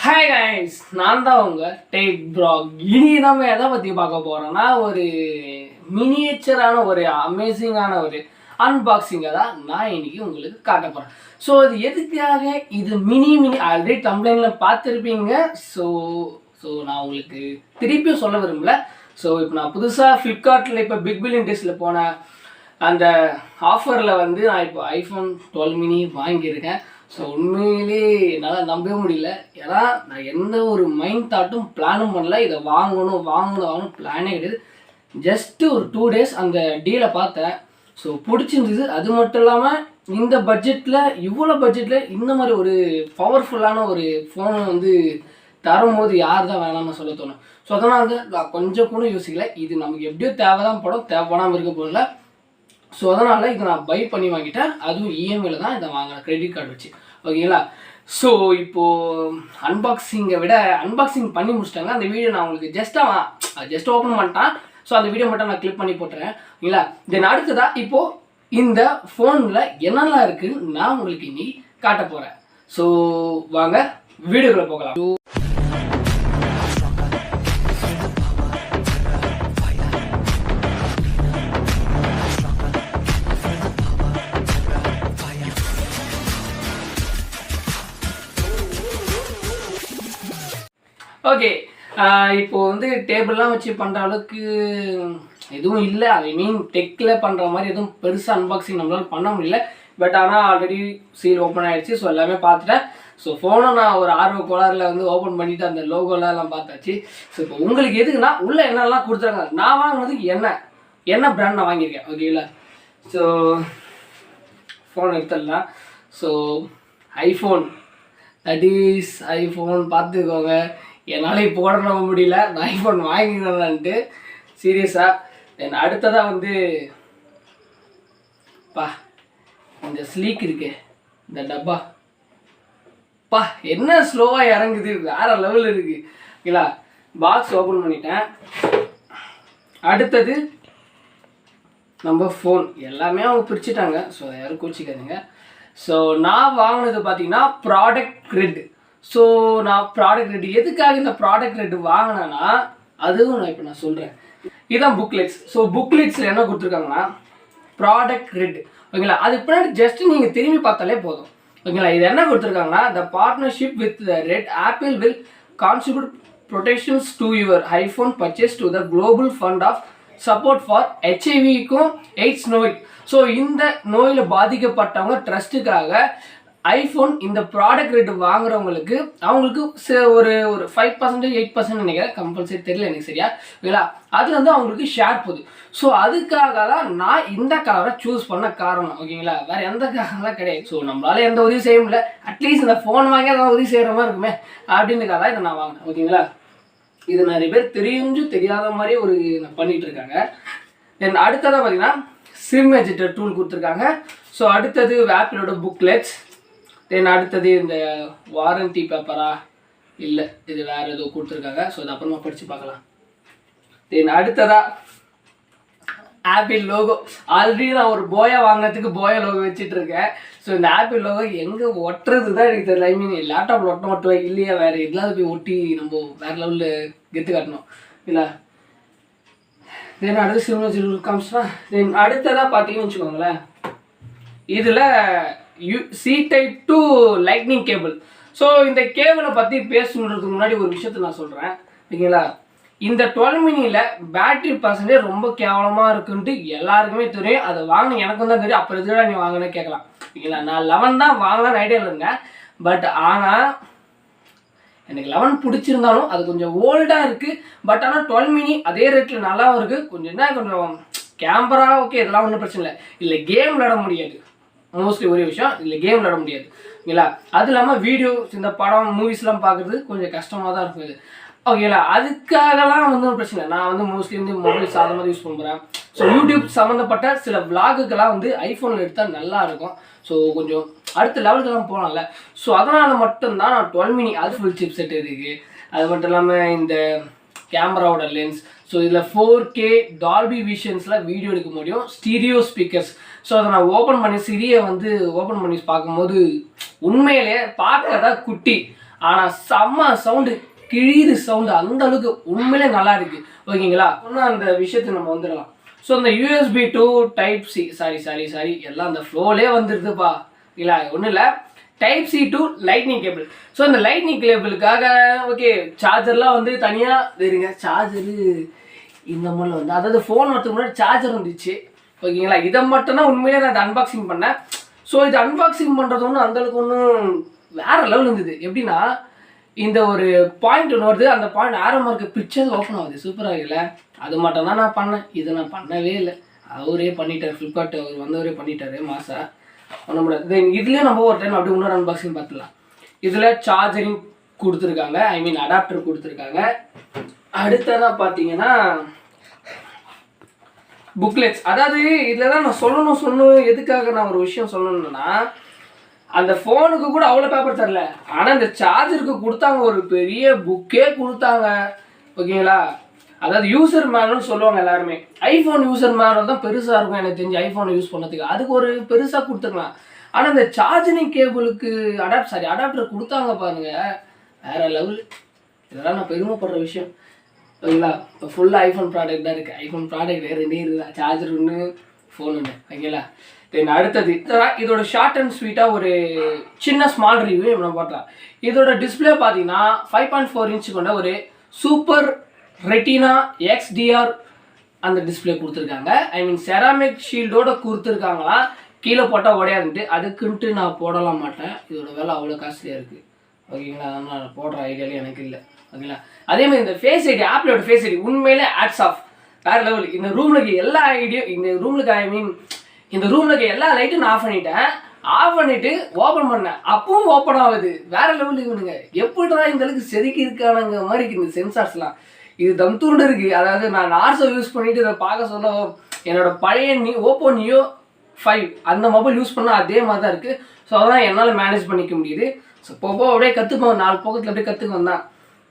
Hi guys, நான் தான் உங்க டேக் ப்ளாக். இனி நம்ம எதை பற்றி பார்க்க போகிறோம்னா ஒரு மினியேச்சரான ஒரு அமேசிங்கான ஒரு அன்பாக்சிங்கை தான் நான் இன்னைக்கு உங்களுக்கு காட்ட போகிறேன். ஸோ அது எதுக்காக இது மினி ஆல்ரெடி கம்ப்ளைண்டில் பார்த்துருப்பீங்க. ஸோ நான் உங்களுக்கு திருப்பியும் சொல்ல விரும்பல. ஸோ இப்போ நான் புதுசாக ஃப்ளிப்கார்ட்டில் இப்போ பிக் பில்லியன் டேஸில் போன அந்த ஆஃபரில் வந்து நான் இப்போ ஐஃபோன் 12 மினி வாங்கியிருக்கேன். ஸோ உண்மையிலே என்னால் நம்பவே முடியல. ஏன்னா நான் எந்த ஒரு மைண்ட் தாட்டும் பிளானும் பண்ணல. இதை வாங்கணும் பிளானே கிடையாது. ஜஸ்ட்டு ஒரு 2 days அந்த டீலை பார்த்தேன். ஸோ பிடிச்சிருந்தது. அது மட்டும் இல்லாமல் இந்த பட்ஜெட்டில் இவ்வளோ பட்ஜெட்டில் இந்த மாதிரி ஒரு பவர்ஃபுல்லான ஒரு ஃபோனை வந்து தரும்போது யார் தான் வேணாம்னு சொல்ல தோணும். ஸோ அதனால் வந்து நான் கொஞ்சம் கூட யோசிக்கல. இது நமக்கு எப்படியோ தேவைதான் படம், தேவைப்படாமல் இருக்க போகல. ஸோ அதனால் இதை நான் பை பண்ணி வாங்கிட்டேன். அதுவும் இஎம்ஐயில் தான் இதை வாங்கினேன், கிரெடிட் கார்டு வச்சு. ஓகேங்களா? ஸோ இப்போது அன்பாக்சிங் பண்ணி முடிச்சிட்டாங்க. அந்த வீடியோ நான் உங்களுக்கு ஜஸ்ட் ஓப்பன் பண்ணிட்டேன். ஸோ அந்த வீடியோ மட்டும் நான் கிளிக் பண்ணி போட்டுறேன். ஓகேங்களா? தென் அடுத்ததாக இப்போது இந்த ஃபோனில் என்னெல்லாம் இருக்குதுன்னு நான் உங்களுக்கு இன்னைக்கு காட்ட போகிறேன். ஸோ வாங்க வீடியோக்குள்ளே போகலாம். ஓகே, இப்போ வந்து டேபிள்லாம் வச்சு பண்ணுற அளவுக்கு எதுவும் இல்லை. ஐ மீன் டெக்கில் பண்ணுற மாதிரி எதுவும் பெருசாக அன்பாக்சிங் நம்மளால் பண்ண முடியல. பட் ஆனால் ஆல்ரெடி சீல் ஓப்பன் ஆகிடுச்சு. ஸோ எல்லாமே பார்த்துட்டேன். ஸோ ஃபோனை நான் ஒரு ஆர்வ கோளாறில் வந்து ஓப்பன் பண்ணிவிட்டு அந்த லோகோலாம் பார்த்தாச்சு. ஸோ இப்போ உங்களுக்கு எதுக்குன்னா உள்ளே என்னெல்லாம் கொடுத்துருக்காங்க. நான் வாங்கினதுக்கு என்ன பிராண்ட் நான் வாங்கியிருக்கேன். ஓகேங்களா? ஸோ ஃபோன் எடுத்துடலாம். So iPhone, that is iPhone பார்த்துக்கோங்க. என்னால் இப்போ கூட நம்ப முடியல நான் ஐஃபோன் வாங்கிக்கிறேன்ட்டு சீரியஸாக. தென் அடுத்ததாக வந்து இந்த ஸ்லீக் இருக்கு, இந்த டப்பா என்ன ஸ்லோவாக இறங்குது, வேறு லெவலில் இருக்குது. ஓகேங்களா? பாக்ஸ் ஓப்பன் பண்ணிட்டேன். அடுத்தது நம்ம ஃபோன் எல்லாமே அவங்க பிரிச்சுட்டாங்க. ஸோ அதை யாரும் கோச்சிக்காதுங்க. ஸோ நான் வாங்கினது பார்த்தீங்கன்னா ப்ராடக்ட் கிரிட். ஸோ நான் ப்ராடக்ட் ரெட் எதுக்காக இந்த ப்ராடக்ட் ரெட் வாங்கினேன்னா அதுவும் நான் இப்போ நான் சொல்கிறேன். இதுதான் புக்லெட்ஸ். ஸோ புக்லெட்ஸில் என்ன கொடுத்துருக்காங்கன்னா ப்ராடக்ட் ரெட். ஓகேங்களா? அது பின்னாடி ஜஸ்ட் நீங்கள் திரும்பி பார்த்தாலே போதும். ஓகேங்களா? இது என்ன கொடுத்துருக்காங்கன்னா the partnership with red Apple will contribute productions to your iPhone purchase to the global fund of support for ஹெச்ஐவிக்கும் எய்ட்ஸ் நோய். ஸோ இந்த நோயில் பாதிக்கப்பட்டவங்க ட்ரஸ்ட்டுக்காக ஐஃபோன் இந்த ப்ராடக்ட் ரேட்டு வாங்குறவங்களுக்கு அவங்களுக்கு ஒரு 5% 8% நினைக்கிறேன், கம்பல்சரி தெரியல எனக்கு சரியா. ஓகேங்களா? அதில் வந்து அவங்களுக்கு ஷேர் போகுது. ஸோ அதுக்காக தான் நான் இந்த கலரை சூஸ் பண்ண காரணம். ஓகேங்களா? வேறு எந்த காரணம்லாம் கிடையாது. ஸோ நம்மளால எந்த உதவி செய்ய முடியல, அட்லீஸ்ட் இந்த ஃபோன் வாங்கி அதை உதவி செய்கிற மாதிரி இருக்குமே அப்படின்றக்காக தான் இதை நான் வாங்கினேன். ஓகேங்களா? இது நிறைய பேர் தெரியாத மாதிரி பண்ணிகிட்டு இருக்காங்க. தென் அடுத்ததாக பார்த்தீங்கன்னா சிம் எஜிட்டர் டூல் கொடுத்துருக்காங்க. ஸோ அடுத்தது ஆப்பிளோட புக்லெட்ஸ். தென் அடுத்தது இந்த வாரண்டி பேப்பரா இல்லை, இது வேறு ஏதோ கொடுத்துருக்காங்க. ஸோ அது அப்புறமா படித்து பார்க்கலாம். தென் அடுத்ததாக ஆப்பிள் லோகோ. ஆல்ரெடி நான் ஒரு போயா வாங்கினதுக்கு போயா லோகோ வச்சுட்ருக்கேன். ஸோ இந்த ஆப்பிள் லோகோ எங்கே ஒட்டுறது தான் எனக்கு தெரியல. ஐ மீன் லேப்டாப்பில் ஒட்டுவேன் இல்லையா, வேறு எதுலாவது போய் ஒட்டி நம்ம வேறு லெவலில் கெத்து காட்டணும் இல்லை. தென் அடுத்து சிம் காமிச்சுனா தென் அடுத்ததாக பார்த்தீங்கன்னு வச்சுக்கோங்களேன், இதில் C type to lightning cable. So இந்த கேபிளை பற்றி பேசணுன்றதுக்கு முன்னாடி ஒரு விஷயத்தை நான் சொல்கிறேன். ஓகேங்களா? இந்த 12 மினியில் பேட்டரி பர்சன்டேஜ் ரொம்ப கேவலமாக இருக்குன்ட்டு எல்லாருக்குமே தெரியும். அதை வாங்கின எனக்கும் தான் தெரியும். அப்புறம் எதுவும் நீ வாங்கினே கேட்கலாம். ஓகேங்களா? நான் 11 தான் வாங்கலான்னு ஐடியாவில் இருந்தேன். பட் ஆனால் எனக்கு 11 பிடிச்சிருந்தாலும் அது கொஞ்சம் ஓல்டாக இருக்குது. பட் ஆனால் 12 மினி அதே ரேட்டில் நல்லாவும் இருக்குது. கொஞ்சம் கேமரா ஓகே, இதெல்லாம் ஒன்றும் பிரச்சனை இல்லை கேம் விளையாட முடியாது. மோஸ்ட்லி ஒரே விஷயம், இல்லை கேம் விளையாட முடியாது. ஓகேங்களா? அது இல்லாமல் வீடியோஸ் இந்த படம் மூவிஸ்லாம் பார்க்குறது கொஞ்சம் கஷ்டமாக தான் இருக்கும் இது. ஓகேங்களா? அதுக்காகலாம் வந்து ஒரு பிரச்சனை. நான் வந்து மோஸ்ட்லி வந்து மொபைல் சாதமாக யூஸ் பண்ணுறேன். ஸோ யூடியூப் சம்மந்தப்பட்ட சில விளாகுக்கெல்லாம் வந்து ஐஃபோனில் எடுத்தால் நல்லா இருக்கும். ஸோ கொஞ்சம் அடுத்த லெவலுக்கெல்லாம் போகலாம்ல. ஸோ அதனால் மட்டும்தான் நான் 12 மினி அது ஃபுல் சிப் செட் இருக்குது. அது மட்டும் இல்லாமல் இந்த கேமராவோட லென்ஸ். ஸோ இதில் 4K டால்பி விஷன்ஸில் வீடியோ எடுக்க முடியும். Stereo speakers. ஸோ அதை நான் ஓப்பன் பண்ணி சிரியை வந்து ஓப்பன் பண்ணி பார்க்கும்போது உண்மையிலே பார்க்க தான் குட்டி, ஆனால் செம்ம சவுண்டு, கிழிது சவுண்டு, அந்த அளவுக்கு உண்மையிலே நல்லா இருக்குது. ஓகேங்களா, இன்னும் அந்த விஷயத்துக்கு நம்ம வந்துடலாம். ஸோ இந்த USB to Type C sorry எல்லாம் அந்த ஃப்ளோலே வந்துடுதுப்பா. இல்லை ஒன்றும் இல்லை, Type C to lightning cable. So இந்த லைட்னிங் கேபிளுக்காக ஓகே சார்ஜர்லாம் வந்து தனியாக இருங்க. சார்ஜரு இந்த மாதிரில வந்து அதாவது ஃபோன் வரதுக்கு முன்னாடி சார்ஜர் வந்துச்சு. ஓகேங்களா, இதை மட்டும்தான் உண்மையிலே நான் அன்பாக்சிங் பண்ணேன். ஸோ இது அன்பாக்சிங் பண்ணுறது ஒன்றும் அந்தளவுக்கு ஒன்றும் வேறு லெவல் இருந்தது. எப்படின்னா இந்த ஒரு பாயிண்ட் ஒன்று வருது, அந்த பாயிண்ட் ஆரோ மார்க்கு பிக்சர் ஓப்பன் ஆகுது. சூப்பராக இல்லை, அது மட்டும் தான் நான் பண்ணேன். இதை நான் பண்ணவே இல்லை, அவரே பண்ணிட்டார். ஃப்ளிப்கார்ட் அவர் வந்தவரே பண்ணிட்டார். மாதம் ஒன்றும் முடியாது. தென் இதுலேயும் நம்ம ஒரு டைம் அப்படி இன்னொரு அன்பாக்சிங் பார்த்துலாம். இதில் சார்ஜரிங் கொடுத்துருக்காங்க, ஐ மீன் அடாப்டர் கொடுத்துருக்காங்க. அடுத்ததாக பார்த்தீங்கன்னா புக்லெட்ஸ். அதாவது இதில் தான் நான் சொல்லணும் எதுக்காக நான் ஒரு விஷயம் சொல்லணும்னா, அந்த ஃபோனுக்கு கூட அவ்வளோ பேப்பர் தரல, ஆனால் இந்த சார்ஜருக்கு கொடுத்தாங்க, ஒரு பெரிய புக்கே கொடுத்தாங்க. ஓகேங்களா, அதாவது யூசர் மேனுவல்னு சொல்லுவாங்க எல்லாருமே. ஐஃபோன் யூசர் மேனுவல் தான் பெருசாக இருக்கும் எனக்கு தெரிஞ்சு ஐஃபோனை யூஸ் பண்ணதுக்கு, அதுக்கு ஒரு பெருசாக கொடுத்துக்கலாம். ஆனால் இந்த சார்ஜிங் கேபிளுக்கு அடாப்டர் கொடுத்தாங்க பாருங்க, வேறு லெவல். இதெல்லாம் நான் பெருமைப்படுற விஷயம். ஓகேங்களா, இப்போ ஃபுல்லாக ஐஃபோன் ப்ராடக்ட் தான் இருக்குது. ஐஃபோன் ப்ராடக்ட் ரெண்டே இருக்குதா, சார்ஜர் ஒன்று, ஃபோன் ஒன்று. ஓகேங்களா, தென் அடுத்தது இதோட ஷார்ட் அண்ட் ஸ்வீட்டாக ஒரு சின்ன ஸ்மால் ரிவ்யூ நம்ம பார்க்கலாம். இதோட டிஸ்பிளே பார்த்தீங்கன்னா 5.4 இன்ச் கொண்ட ஒரு சூப்பர் ரெட்டினா XDR அந்த டிஸ்பிளே கொடுத்துருக்காங்க. ஐ மீன் செராமிக் ஷீல்டோட கொடுத்துருக்காங்களா, கீழே போட்டால் உடையாதுன்ட்டு. அதுக்குன்ட்டு நான் போடலாம் மாட்டேன், இதோட வேலை அவ்வளோ காஸ்ட்லியாக இருக்குது. ஓகேங்களா, அதனால் நான் போடுற ஐடியாலே எனக்கு இல்லை. ஓகேங்களா, அதே மாதிரி இந்த ஃபேஸ் ஐடி, ஆப்பிளோட ஃபேஸ் ஐடி உண்மையிலே ஆட்ஸ் ஆஃப், வேறு லெவல். இந்த ரூமில் எல்லா ஐடியும், இந்த ரூமில் ஐ மீன் இந்த ரூமில் எல்லா லைட்டும் நான் ஆஃப் பண்ணிவிட்டு ஓப்பன் பண்ணேன், அப்பவும் ஓப்பன் ஆகுது. வேறு லெவல். இவனுங்க எப்படிடா இந்த அளவுக்கு செதுக்கி இருக்கானுங்க மாதிரி இருக்குது இந்த சென்சார்ஸ்லாம். இது தம் தூண்டு இருக்குது. அதாவது நான் நார்ஸை யூஸ் பண்ணிவிட்டு இதை பார்க்க சொல்ல, என்னோட பழைய ஓப்போ நியோ 5 அந்த மொபைல் யூஸ் பண்ணால் அதே மாதிரி தான் இருக்குது. ஸோ அதான் என்னால் மேனேஜ் பண்ணிக்க முடியுது. ஸோ போக அப்படியே கற்றுப்போம், 4 பக்கத்தில் அப்படியே கற்றுக்க வந்தான்.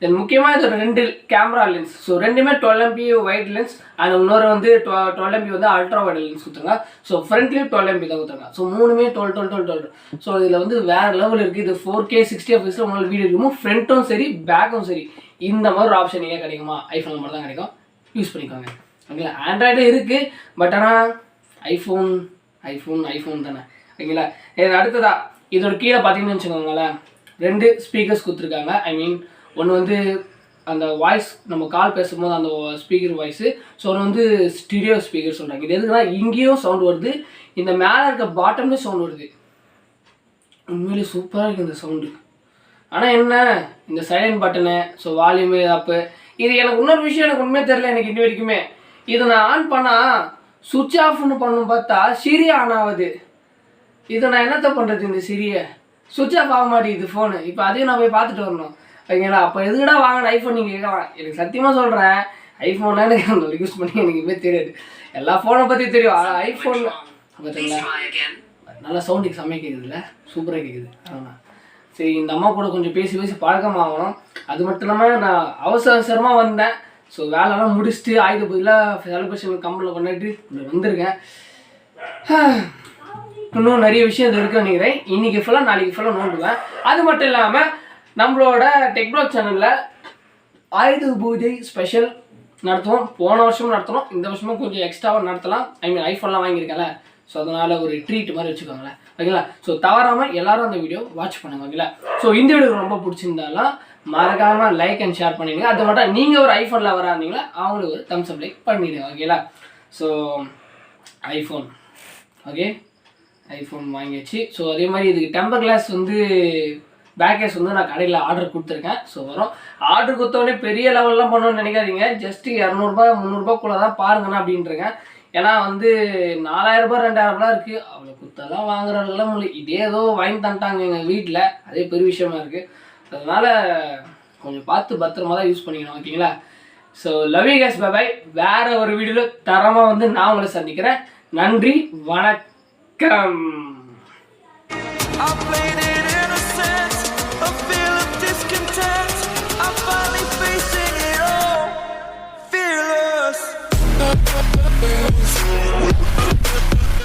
தென் முக்கியமாக இதோட 2 கேமரா லென்ஸ். ஸோ ரெண்டுமே 12 MP வைட் லென்ஸ், அண்ட் இன்னொரு வந்து 12 MP வந்து அல்ட்ரா வைட் லென்ஸ் கொடுத்துருங்க. ஸோ ஃப்ரண்ட்லேயும் 12 MP தான் கொடுத்துருங்க. ஸோ மூணுமே 12. ஸோ இதில் வந்து வேறு லெவல் இருக்குது. இது 4K 60 FPS உங்களால் வீடியோ இருக்கும். ஃப்ரண்ட்டும் சரி பேக்கும் சரி இந்த மாதிரி ஒரு ஆப்ஷன் ஏன் கிடைக்குமா, ஐஃபோன் மட்டும் தான் கிடைக்கும். யூஸ் பண்ணிக்கோங்க. ஓகேங்களா, ஆண்ட்ராய்டும் இருக்குது, பட் ஆனால் ஐஃபோன் தானே. ஓகேங்களா, இது அடுத்ததா இதோட கீழே பார்த்தீங்கன்னு வச்சுக்கோங்களேன், 2 ஸ்பீக்கர்ஸ் கொடுத்துருக்காங்க. ஐ மீன் ஒன்று வந்து அந்த வாய்ஸ் நம்ம கால் பேசும்போது அந்த ஸ்பீக்கர் வாய்ஸு. ஸோ ஒன்று வந்து ஸ்டீரியோ ஸ்பீக்கர் சொல்கிறாங்க. இது எதுக்குன்னா இங்கேயும் சவுண்ட் வருது, இந்த மேலே இருக்க பாட்டம்லேயும் சவுண்ட் வருது. உண்மையிலே சூப்பராக இருக்குது இந்த சவுண்டு. ஆனால் என்ன, இந்த சைலண்ட் பட்டனு, ஸோ வால்யூமு அப்பு, இது எனக்கு இன்னொரு விஷயம் எனக்கு உண்மையே தெரில எனக்கு இன்னி வரைக்குமே. இதை நான் ஆன் பண்ணால் சுவிட்ச் ஆஃப்னு பண்ணணும் பார்த்தா சிரி ஆன் ஆகுது. இதை நான் என்னத்த பண்ணுறது, இந்த சிரியை சுவிட்ச் ஆஃப் ஆக மாட்டேங்குது ஃபோனு. இப்போ அதையும் நான் போய் பார்த்துட்டு வரணும். ஓகேங்களா, அப்போ எதுக்கடா வாங்கின ஐஃபோன் நீங்கள் கேட்கலாம். எனக்கு சத்தியமாக சொல்கிறேன், ஐஃபோன்லாம் எனக்கு அந்த யூஸ் பண்ணி எனக்கு இப்போ தெரியாது. எல்லா ஃபோனை பற்றி தெரியும், ஐஃபோன் பார்த்தீங்களா நல்லா சவுண்டுக்கு செம்மையாக கேட்குதுல்ல, சூப்பராக கேட்குது. ஆமாம், சரி இந்த அம்மா கூட கொஞ்சம் பேசி பழக்கமாகணும். அது மட்டும் இல்லாமல் நான் அவசரமாக வந்தேன். ஸோ வேலைலாம் முடிச்சுட்டு ஆயுத பதிலாக செலிப்ரேஷன் கம்பெனியில் பண்ணிட்டு வந்திருக்கேன். இன்னும் நிறைய விஷயம் இது இருக்குன்னு நினைக்கிறேன். இன்றைக்கி ஃபுல்லாக நாளைக்கு ஃபுல்லாக நோண்டுவேன். அது மட்டும் இல்லாமல் நம்மளோட டெக்ப்ளாக் சேனலில் ஆயுத பூஜை ஸ்பெஷல் நடத்துவோம். போன வருஷமும் நடத்துகிறோம், இந்த வருஷமும் கொஞ்சம் எக்ஸ்ட்ராவாக நடத்தலாம். ஐ மீன் ஐஃபோன்லாம் வாங்கியிருக்கேன்ல, ஸோ அதனால் ஒரு ட்ரீட் மாதிரி வச்சுக்கோங்களேன். ஓகேங்களா, ஸோ தவறாமல் எல்லோரும் அந்த வீடியோ வாட்ச் பண்ணுங்க. ஓகேங்களா, ஸோ இந்த வீடியோ ரொம்ப பிடிச்சிருந்தாலும் மறக்காமல் லைக் அண்ட் ஷேர் பண்ணிடுங்க. அது மட்டும் நீங்கள் ஒரு ஐஃபோனில் வராந்தீங்களா அவங்களுக்கு ஒரு தம்ஸ் அப் லைக் பண்ணிவிடுங்க. ஓகேங்களா, ஸோ ஐஃபோன் வாங்கியாச்சு. ஸோ அதே மாதிரி இதுக்கு டெம்பர் கிளாஸ் வந்து பேக்கேஸ் வந்து நான் கடையில் ஆர்டர் கொடுத்துருக்கேன். ஸோ வரும். ஆர்டர் கொடுத்தோடனே பெரிய லெவல்லாம் பண்ணணும்னு நினைக்காதீங்க, ஜஸ்ட்டு 200 300 தான் பாருங்கண்ணா அப்படின்ட்டுருங்க. ஏன்னா வந்து 4000 2000 இருக்குது, அவ்வளோ குத்தெல்லாம் வாங்குறதெல்லாம் முடியல. இதே ஏதோ வாங்கி தந்துட்டாங்க எங்கள் வீட்டில், அதே பெரிய விஷயமா இருக்குது. அதனால் கொஞ்சம் பார்த்து பத்திரமா தான் யூஸ் பண்ணிக்கணும். ஓகேங்களா, so love you guys, bye bye. வேறு ஒரு வீடியோவில் தரமாக வந்து நான் உங்களை சந்திக்கிறேன். நன்றி, வணக்கம்.